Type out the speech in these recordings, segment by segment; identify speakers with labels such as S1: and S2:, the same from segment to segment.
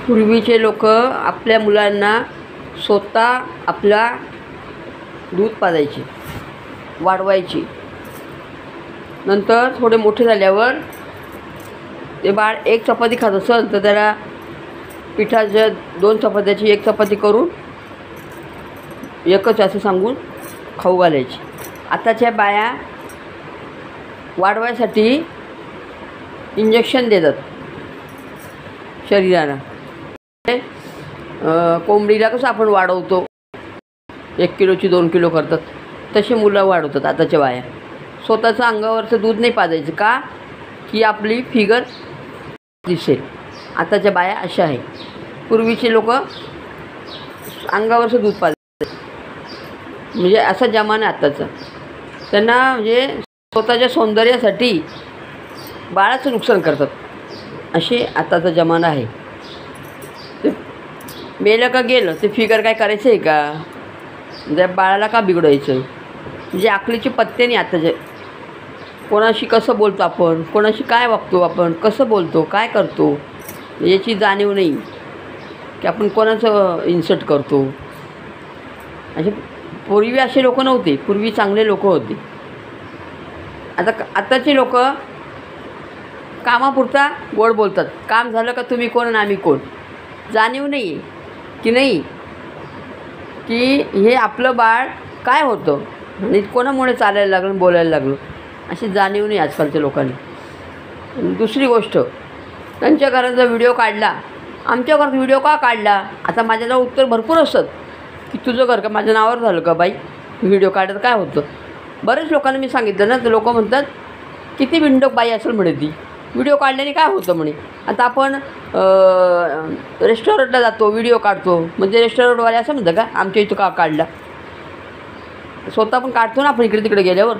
S1: पूर्वीचे लोक आपल्या मुलांना स्वतः आपला दूध पाजायचे, वाढवायचे. नंतर थोडे मोठे झाल्यावर ते बाळ एक चपाती खात असेल तर त्याला पिठाच्या 2 चपात्याची 1 चपाती करून एकच असं सांगून खाऊ घालायची. आताच्या बाया वाढवायसाठी इंजेक्शन देतात शरीराला. कोंबडीला कसं आपण वाढवतो 1 किलोची 2 किलो करतात, तसे मुलं वाढवतात आताच्या बाया. स्वतःचं अंगावरचं दूध नाही पाजायचं का की आपली फिगर दिसेल. आताच्या बाया अशा आहे. पूर्वीचे लोक अंगावरचं दूध पाजायचे, म्हणजे असा जमाना आताचा. त्यांना म्हणजे स्वतःच्या सौंदर्यासाठी बाळाचं नुकसान करतात, असे आताचा जमाना आहे. ते मेलं का गेलं ते फिगर काय करायचं आहे का, त्या बाळाला का बिघडायचं. म्हणजे अकलीचे पत्ते नाही आताचे. कोणाशी कसं बोलतो आपण, कोणाशी काय वागतो आपण, कसं बोलतो, काय करतो याची जाणीव नाही की आपण कोणाचं इन्सल्ट करतो. असे पूर्वी असे लोक नव्हते. पूर्वी चांगले लोक होते. आताचे लोक कामापुरता गोड बोलतात. काम झालं का तुम्ही कोण आणि आम्ही कोण. जाणीव नाही की नाही की हे आपलं बाळ काय होतं आणि कोणामुळे चालायला लागलं, बोलायला लागलं, अशी जाणीव नाही आजकालच्या लोकांनी. दुसरी गोष्ट, त्यांच्या घराचा व्हिडिओ काढला, आमच्या घरात व्हिडिओ का काढला. आता माझ्याजवळ उत्तर भरपूर असतं की तुझं घर का माझ्या नावावर झालं का बाई, व्हिडिओ काढत काय होतं. बरेच लोकांना मी सांगितलं ना, तर लोक म्हणतात किती बिंडोक बाई असेल म्हणे ती, व्हिडिओ काढल्याने काय होतं म्हणे. आता आपण रेस्टॉरंटला जातो, व्हिडिओ काढतो, म्हणजे रेस्टॉरंटवाले असं म्हणतं का आमच्या इथं का काढला. स्वतः पण काढतो ना आपण इकडे तिकडे गेल्यावर,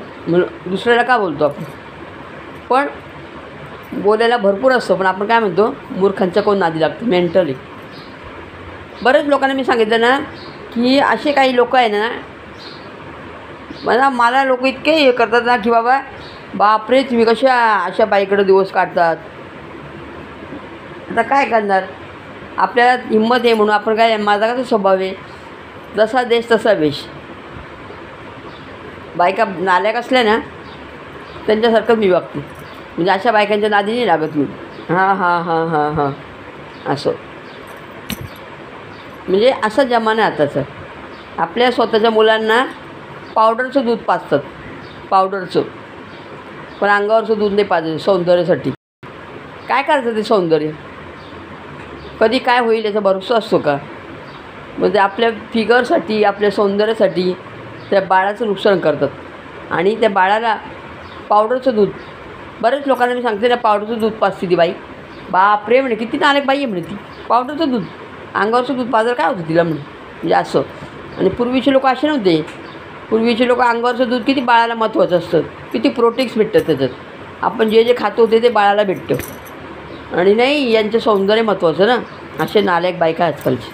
S1: दुसऱ्याला का बोलतो आपण. पण बोलायला भरपूर असतं, पण आपण काय म्हणतो मूर्खांच्या कोण नादी लागतं, मेंटली. बरेच लोकांना मी सांगितलं ना की असे काही लोक आहे ना, मला लोक इतके हे करतात ना की बाबा बापरे तुम्ही कशा अशा बाईकडे दिवस काढतात. आता काय करणार, आपल्याला हिंमत आहे म्हणून आपण काय, माझा कसा स्वभाव आहे, जसा देश तसा वेश. बायका नालायक असल्या ना त्यांच्यासारखं मी वागते, म्हणजे अशा बायकांच्या नादी नाही लागत मी. हां हां हां हां हां असं. म्हणजे असा जमाना आताचा. आपल्या स्वतःच्या मुलांना पावडरचं दूध पाजतात, पावडरचं. पण अंगावरचं दूध नाही पाजायचं सौंदर्यासाठी. काय करायचं ते सौंदर्य, कधी काय होईल याचा भरोसा असतो का. म्हणजे आपल्या फिगरसाठी, आपल्या सौंदर्यासाठी त्या बाळाचं नुकसान करतात. आणि त्या बाळाला पावडरचं दूध, बरेच लोकांना मी सांगते ना पावडरचं दूध पाजते ती बाई. बापरे म्हणे किती नालायक बाई आहे म्हणे ती, पावडरचं दूध अंगावरचं दूध पाजायला काय होतं तिला म्हणे. म्हणजे असं. आणि पूर्वीचे लोक असे नव्हते. पूर्वीचे लोक अंगावरचं दूध किती बाळाला महत्त्वाचं असतं, किती प्रोटीन्स भेटतात त्याच्यात. आपण जे जे खातो ते बाळाला भेटतं. आणि नाही यांचं सौंदर्य महत्त्वाचं ना. असे नालायक बायका आजकालचे.